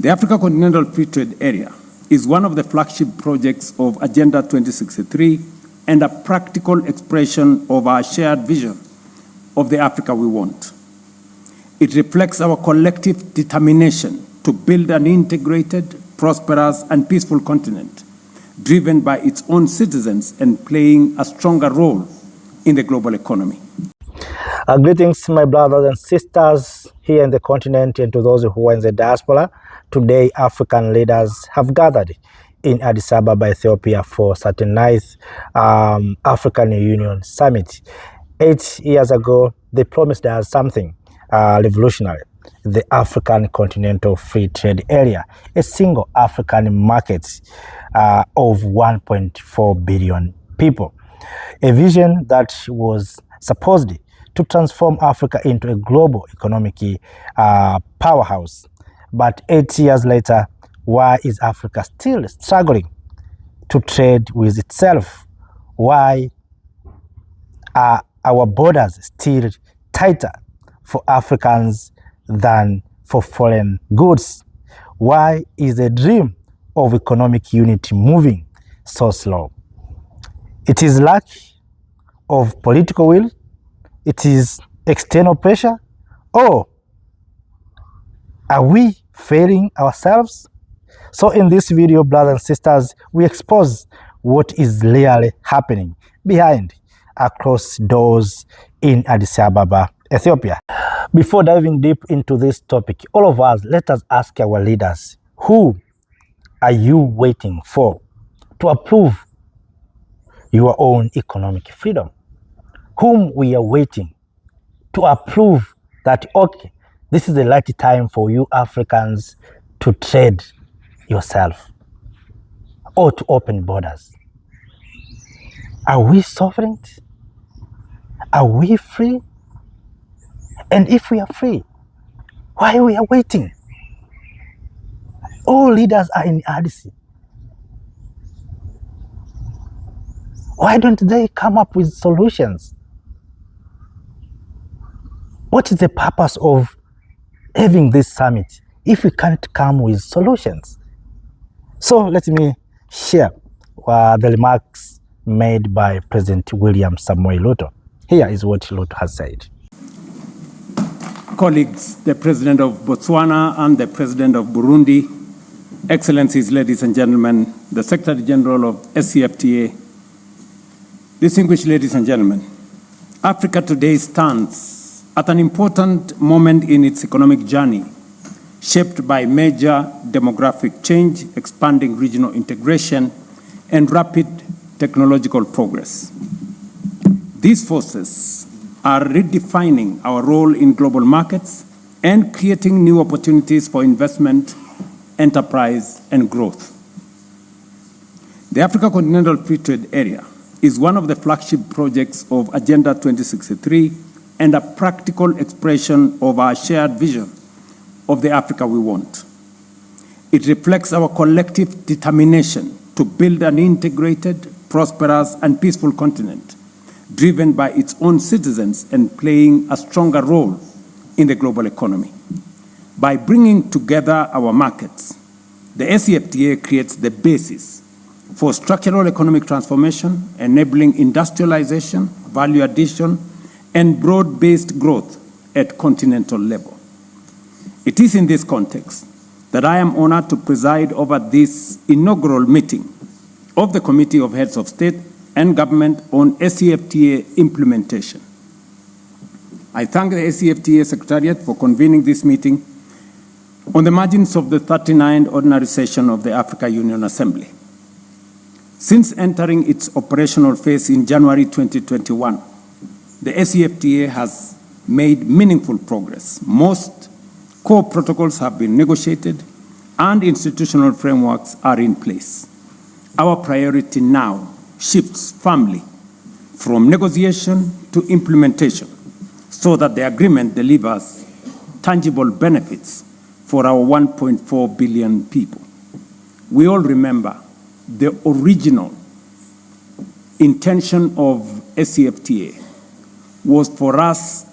The Africa Continental Free Trade Area is one of the flagship projects of Agenda 2063 and a practical expression of our shared vision of the Africa we want. It reflects our collective determination to build an integrated, prosperous, and peaceful continent, driven by its own citizens and playing a stronger role in the global economy. Greetings, my brothers and sisters here in the continent and to those who are in the diaspora. Today, African leaders have gathered in Addis Ababa, Ethiopia for 39th African Union Summit. 8 years ago, they promised us something revolutionary: the African Continental Free Trade Area, a single African market of 1.4 billion people. A vision that was supposed to transform Africa into a global economic powerhouse. But 8 years later, why is Africa still struggling to trade with itself? Why are our borders still tighter for Africans than for foreign goods? Why is the dream of economic unity moving so slow? It is lack of political will, it is external pressure, or are we failing ourselves? So in this video, brothers and sisters, we expose what is really happening behind closed doors in Addis Ababa, Ethiopia. Before diving deep into this topic, all of us, let us ask our leaders, who are you waiting for to approve your own economic freedom? Whom we are waiting to approve that, okay, this is the right time for you Africans to trade yourself or to open borders? Are we sovereign? Are we free? And if we are free, why we are waiting? All leaders are in Addis. Why don't they come up with solutions? What is the purpose of having this summit if we can't come with solutions? So let me share the remarks made by President William Samoei Ruto. Here is what Ruto has said. Colleagues, the President of Botswana and the President of Burundi, Excellencies, ladies and gentlemen, the Secretary General of AfCFTA, distinguished ladies and gentlemen, Africa today stands at an important moment in its economic journey, shaped by major demographic change, expanding regional integration, and rapid technological progress. These forces are redefining our role in global markets and creating new opportunities for investment, enterprise, and growth. The Africa Continental Free Trade Area is one of the flagship projects of Agenda 2063 and a practical expression of our shared vision of the Africa we want. It reflects our collective determination to build an integrated, prosperous, and peaceful continent, driven by its own citizens and playing a stronger role in the global economy. By bringing together our markets, the AfCFTA creates the basis for structural economic transformation, enabling industrialization, value addition, and broad-based growth at continental level. It is in this context that I am honored to preside over this inaugural meeting of the Committee of Heads of State and Government on AfCFTA implementation. I thank the AfCFTA Secretariat for convening this meeting on the margins of the 39th Ordinary Session of the Africa Union Assembly. Since entering its operational phase in January 2021, the AfCFTA has made meaningful progress. Most core protocols have been negotiated and institutional frameworks are in place. Our priority now shifts firmly from negotiation to implementation so that the agreement delivers tangible benefits for our 1.4 billion people. We all remember the original intention of AfCFTA was for us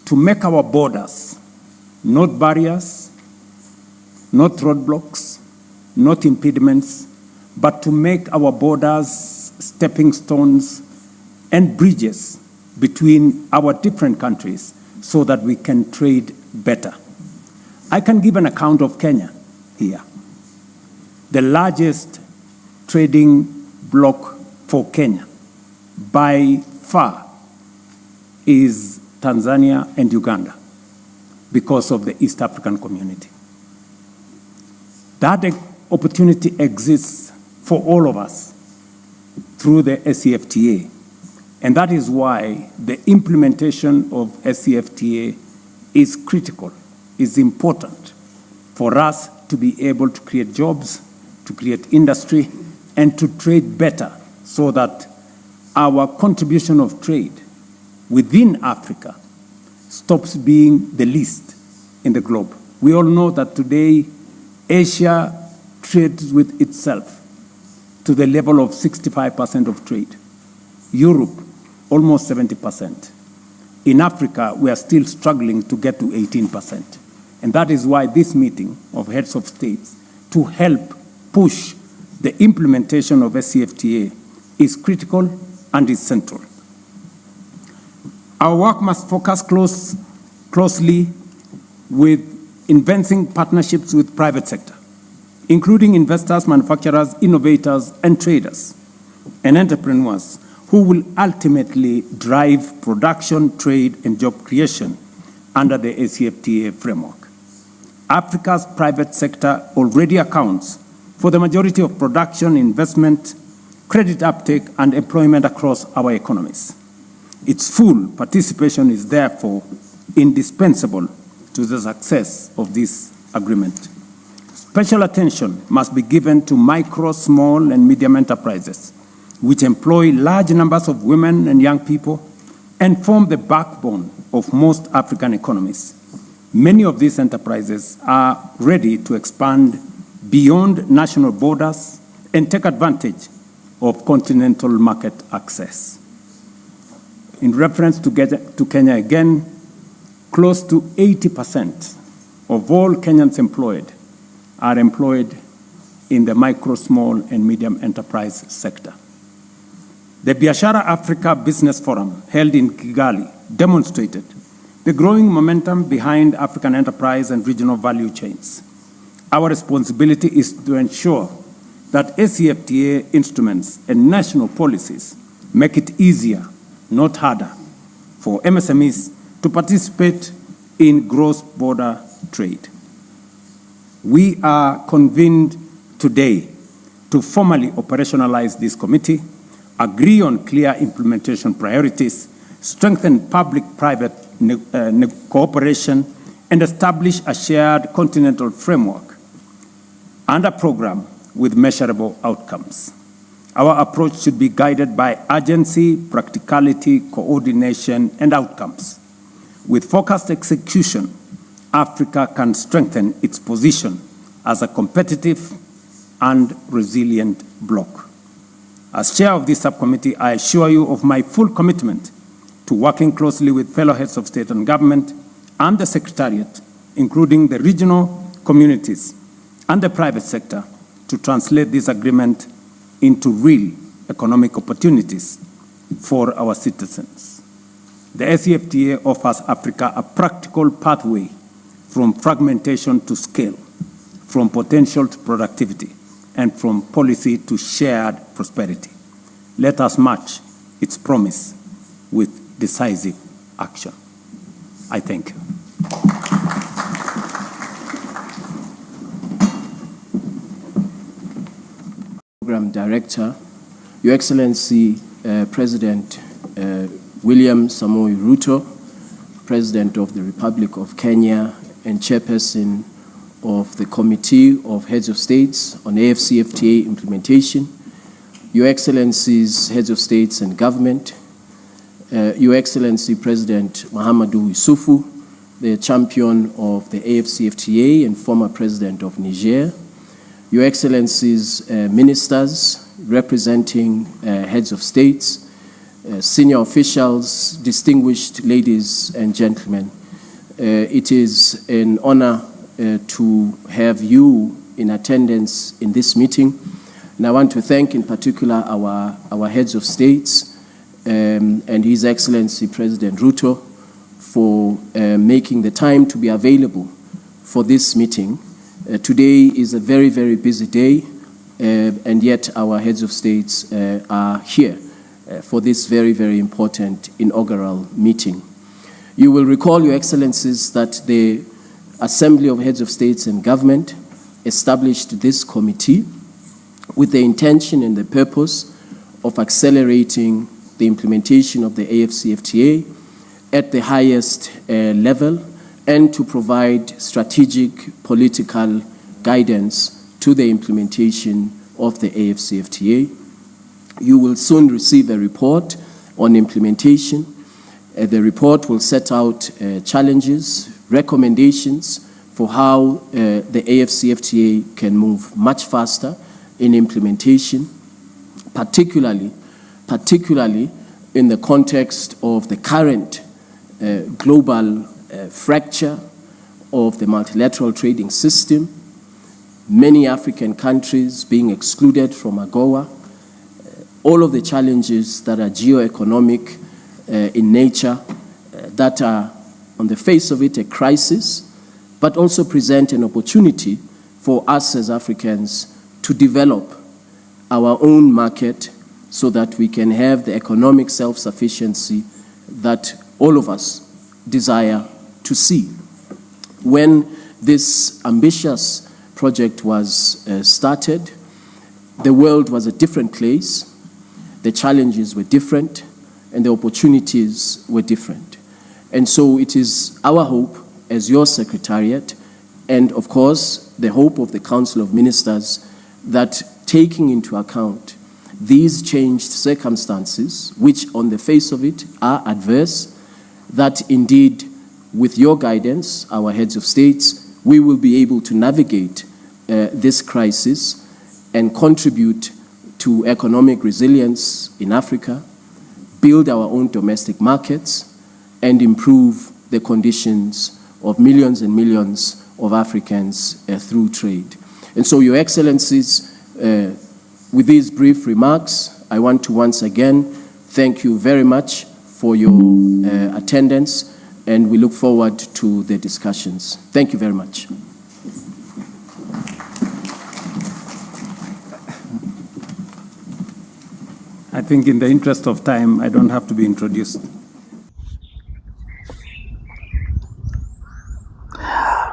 to make our borders not barriers, not roadblocks, not impediments, but to make our borders stepping stones and bridges between our different countries so that we can trade better. I can give an account of Kenya here. The largest trading bloc for Kenya by far is Tanzania and Uganda because of the East African community. That opportunity exists for all of us through the AfCFTA. And that is why the implementation of AfCFTA is critical, is important for us to be able to create jobs, to create industry, and to trade better so that our contribution of trade within Africa stops being the least in the globe. We all know that today Asia trades with itself to the level of 65% of trade. Europe, almost 70%. In Africa, we are still struggling to get to 18%. And that is why this meeting of heads of states to help push the implementation of AfCFTA is critical and is central. Our work must focus closely with advancing partnerships with private sector, including investors, manufacturers, innovators, and traders, and entrepreneurs who will ultimately drive production, trade, and job creation under the AfCFTA framework. Africa's private sector already accounts for the majority of production, investment, credit uptake, and employment across our economies. Its full participation is therefore indispensable to the success of this agreement. Special attention must be given to micro, small, and medium enterprises, which employ large numbers of women and young people and form the backbone of most African economies. Many of these enterprises are ready to expand beyond national borders and take advantage of continental market access. In reference to Kenya again, close to 80% of all Kenyans employed are employed in the micro, small, and medium enterprise sector. The Biashara Africa Business Forum held in Kigali demonstrated the growing momentum behind African enterprise and regional value chains. Our responsibility is to ensure that AfCFTA instruments and national policies make it easier, not harder, for MSMEs to participate in cross-border trade. We are convened today to formally operationalize this committee, agree on clear implementation priorities, strengthen public-private cooperation, and establish a shared continental framework and a program with measurable outcomes. Our approach should be guided by urgency, practicality, coordination, and outcomes. With focused execution, Africa can strengthen its position as a competitive and resilient bloc. As chair of this subcommittee, I assure you of my full commitment to working closely with fellow heads of state and government and the Secretariat, including the regional communities and the private sector, to translate this agreement into real economic opportunities for our citizens. The AfCFTA offers Africa a practical pathway from fragmentation to scale, from potential to productivity, and from policy to shared prosperity. Let us match its promise with decisive action. I thank you. Program Director, Your Excellency President William Samoei Ruto, President of the Republic of Kenya and Chairperson of the Committee of Heads of States on AfCFTA implementation, Your Excellencies, Heads of States and Government, Your Excellency President Mahamadou Issoufou, the champion of the AfCFTA and former President of Niger, Your Excellencies, Ministers representing Heads of States, senior officials, distinguished ladies and gentlemen, it is an honor to have you in attendance in this meeting. And I want to thank in particular our heads of states and His Excellency President Ruto for making the time to be available for this meeting. Today is a very, very busy day, and yet our heads of states are here for this very, very important inaugural meeting. You will recall, Your Excellencies, that the Assembly of Heads of States and Government established this committee with the intention and the purpose of accelerating the implementation of the AfCFTA at the highest level and to provide strategic political guidance to the implementation of the AfCFTA. You will soon receive a report on implementation. The report will set out challenges, recommendations for how the AfCFTA can move much faster in implementation, particularly in the context of the current global fracture of the multilateral trading system, many African countries being excluded from AGOA, all of the challenges that are geoeconomic in nature, that are on the face of it a crisis, but also present an opportunity for us as Africans to develop our own market so that we can have the economic self-sufficiency that all of us desire to see. When this ambitious project was started, the world was a different place, the challenges were different, and the opportunities were different. And so it is our hope as your Secretariat, and of course the hope of the Council of Ministers, that taking into account these changed circumstances, which on the face of it are adverse, that indeed with your guidance, our heads of states, we will be able to navigate this crisis and contribute to economic resilience in Africa, build our own domestic markets, and improve the conditions of millions and millions of Africans through trade. And so, Your Excellencies, with these brief remarks, I want to once again thank you very much for your attendance, and we look forward to the discussions. Thank you very much. I think in the interest of time, I don't have to be introduced.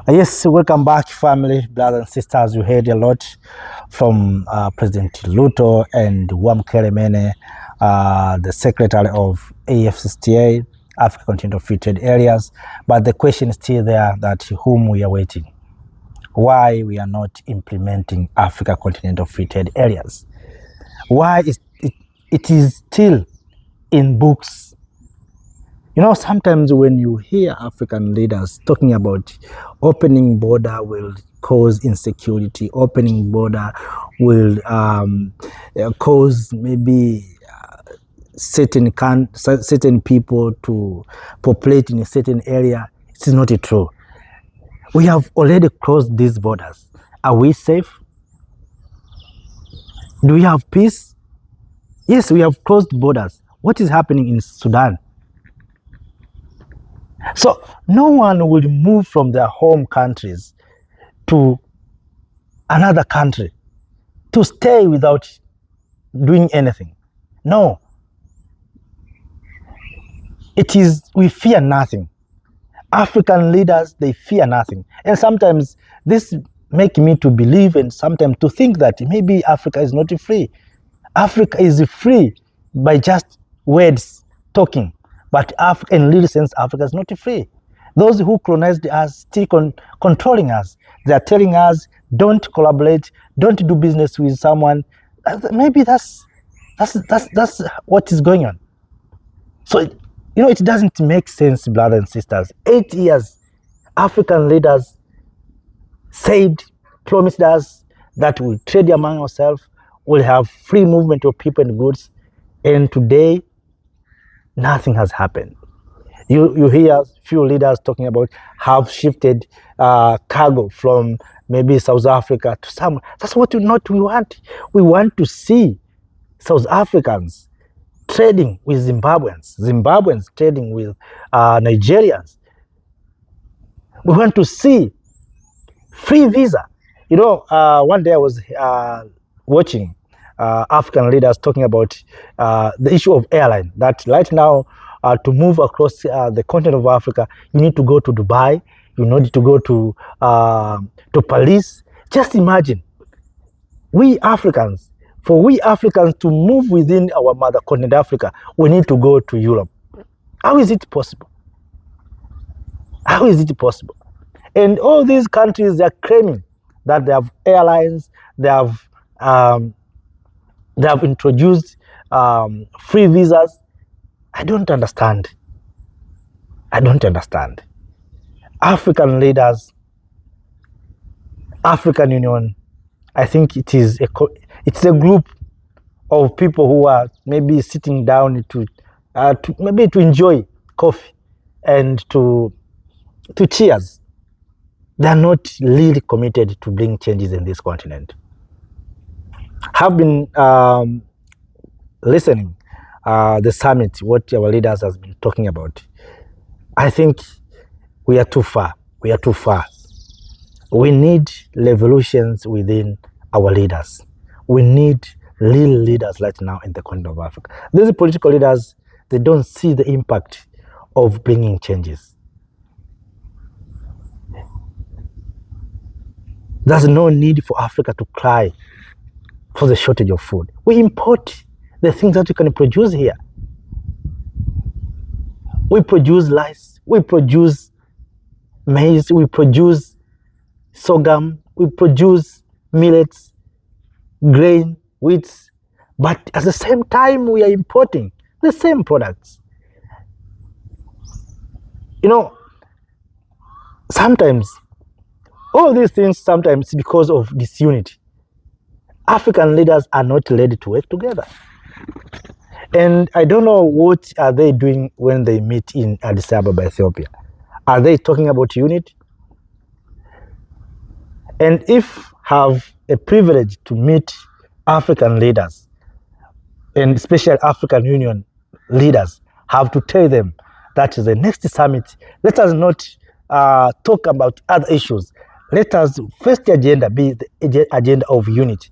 Yes, welcome back, family, brothers and sisters. We heard a lot from President Ruto and Wamkele Mene, the Secretary of AfCFTA, Africa Continental Free Trade Areas. But the question is still there, that whom we are waiting. Why we are not implementing Africa Continental Free Trade Areas? Why is it is still in books? You know, sometimes when you hear African leaders talking about opening border will cause insecurity, opening border will cause maybe certain people to populate in a certain area, it is not true. We have already closed these borders. Are we safe? Do we have peace? Yes, we have closed borders. What is happening in Sudan? So no one will move from their home countries to another country to stay without doing anything. No. It is, we fear nothing. African leaders, they fear nothing. And sometimes this makes me to believe and sometimes to think that maybe Africa is not free. Africa is free by just words talking. But in real sense, Africa is not free. Those who colonized us still controlling us. They are telling us, don't collaborate, don't do business with someone. Maybe that's what is going on. So, you know, it doesn't make sense, brothers and sisters. 8 years, African leaders said, promised us that we'll trade among ourselves, we'll have free movement of people and goods. And today, nothing has happened. You hear few leaders talking about have shifted cargo from maybe South Africa to some. That's what we want. We want to see South Africans trading with Zimbabweans, Zimbabweans trading with Nigerians. We want to see free visa. You know, one day I was watching African leaders talking about the issue of airline, that right now to move across the continent of Africa, you need to go to Dubai, you need to go to Paris. Just imagine, we Africans to move within our mother continent Africa, we need to go to Europe. How is it possible? How is it possible? And all these countries, they're claiming that they have airlines, they have introduced free visas. I don't understand. African leaders, African Union, I think it's a group of people who are maybe sitting down to enjoy coffee and to cheers. They are not really committed to bring changes in this continent. Have been listening the summit, what our leaders has been talking about. I think we are too far. We need revolutions within our leaders. We need real leaders right now in the continent of Africa. These political leaders, they don't see the impact of bringing changes. There's no need for Africa to cry for the shortage of food. We import the things that we can produce here. We produce rice, we produce maize, we produce sorghum, we produce millets, grain, wheat, but at the same time we are importing the same products. You know, sometimes all these things, sometimes because of disunity, African leaders are not ready to work together. And I don't know what are they doing when they meet in Addis Ababa, Ethiopia. Are they talking about unity? And if have a privilege to meet African leaders, and especially African Union leaders, have to tell them that the next summit, let us not talk about other issues. Let us first agenda be the agenda of unity.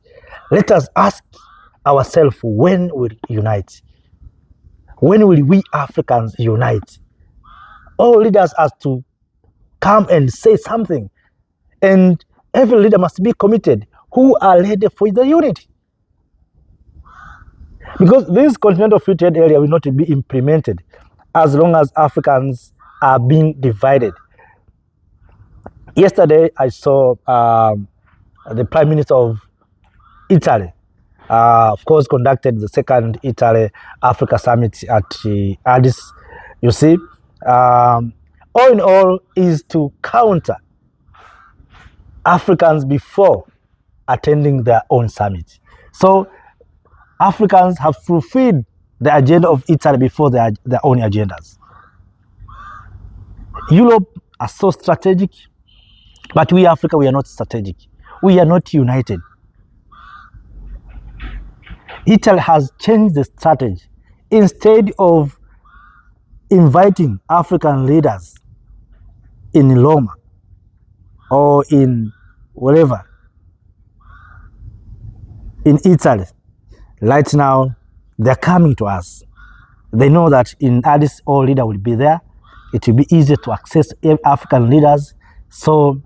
Let us ask ourselves, when will we unite? When will we Africans unite? All leaders have to come and say something, and every leader must be committed who are ready for the unity. Because this continental free trade area will not be implemented as long as Africans are being divided. Yesterday, I saw the Prime Minister of Italy, of course, conducted the second Italy-Africa Summit at Addis. You see, all in all is to counter Africans before attending their own summit. So Africans have fulfilled the agenda of Italy before their own agendas. Europe are so strategic, but we Africa, we are not strategic. We are not united. Italy has changed the strategy. Instead of inviting African leaders in Roma or in wherever, in Italy, right now, they're coming to us. They know that in Addis, all leader will be there. It will be easy to access African leaders. So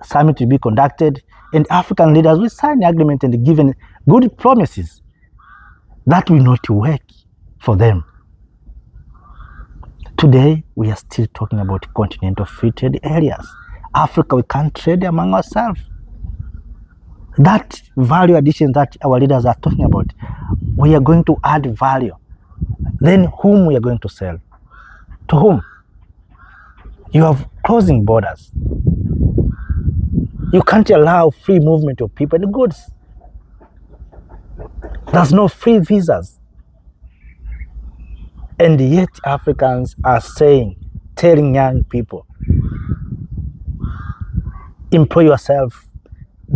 summit will be conducted, and African leaders will sign the agreement and given good promises that will not work for them. Today, we are still talking about continental free trade areas. Africa, we can't trade among ourselves. That value addition that our leaders are talking about, we are going to add value. Then whom we are going to sell? To whom? You have closing borders. You can't allow free movement of people and goods. There's no free visas. And yet Africans are saying telling young people, employ yourself,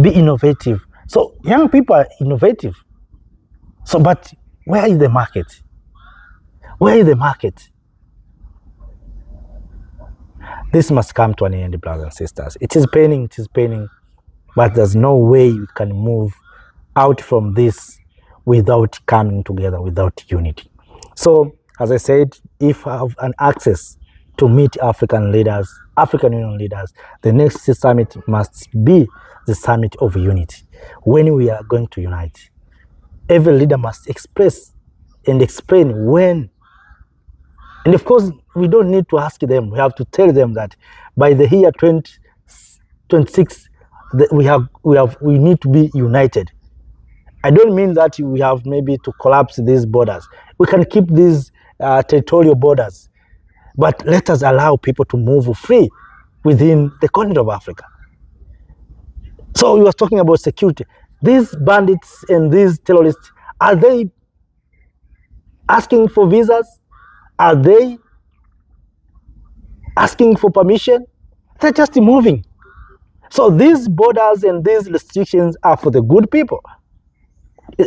be innovative. So young people are innovative. So, but where is the market? Where is the market? This must come to an end, brothers and sisters. It is paining, but there's no way we can move out from this without coming together, without unity. So, as I said, if I have an access to meet African leaders, African Union leaders, the next summit must be the summit of unity. When we are going to unite, every leader must express and explain when. And of course, we don't need to ask them. We have to tell them that by the year 2026, we need to be united. I don't mean that we have maybe to collapse these borders. We can keep these territorial borders, but let us allow people to move free within the continent of Africa. So we were talking about security. These bandits and these terrorists, are they asking for visas? Are they asking for permission? They're just moving. So these borders and these restrictions are for the good people.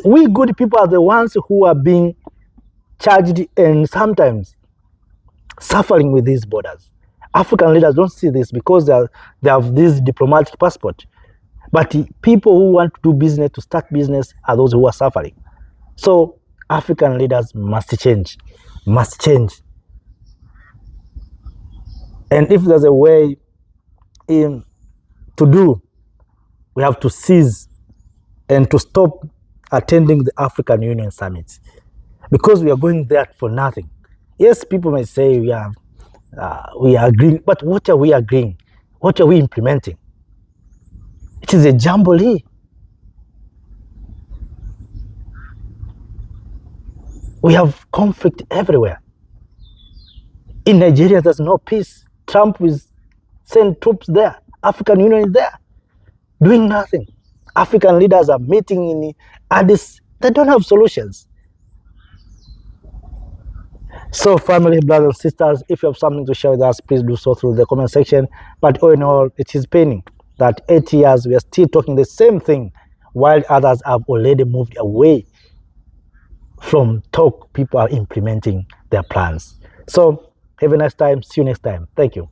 We good people are the ones who are being charged and sometimes suffering with these borders. African leaders don't see this because they have this diplomatic passport. But people who want to do business, to start business, are those who are suffering. So African leaders must change. And if there's a way to do, we have to seize and to stop attending the African Union Summit, because we are going there for nothing. Yes, people may say we are agreeing, but what are we agreeing? What are we implementing? It is a jamboree. We have conflict everywhere. In Nigeria, there's no peace. Trump will send troops there. African Union is there, doing nothing. African leaders are meeting in Addis. They don't have solutions. So family, brothers and sisters, if you have something to share with us, please do so through the comment section. But all in all, it is paining that 8 years we are still talking the same thing, while others have already moved away from talk. People are implementing their plans. So have a nice time. See you next time. Thank you.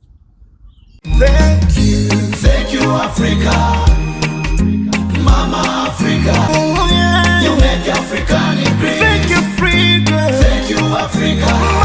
Thank you, Africa, Mama Africa. Oh, yeah. You make African great. Thank you, Africa. Thank you, Africa.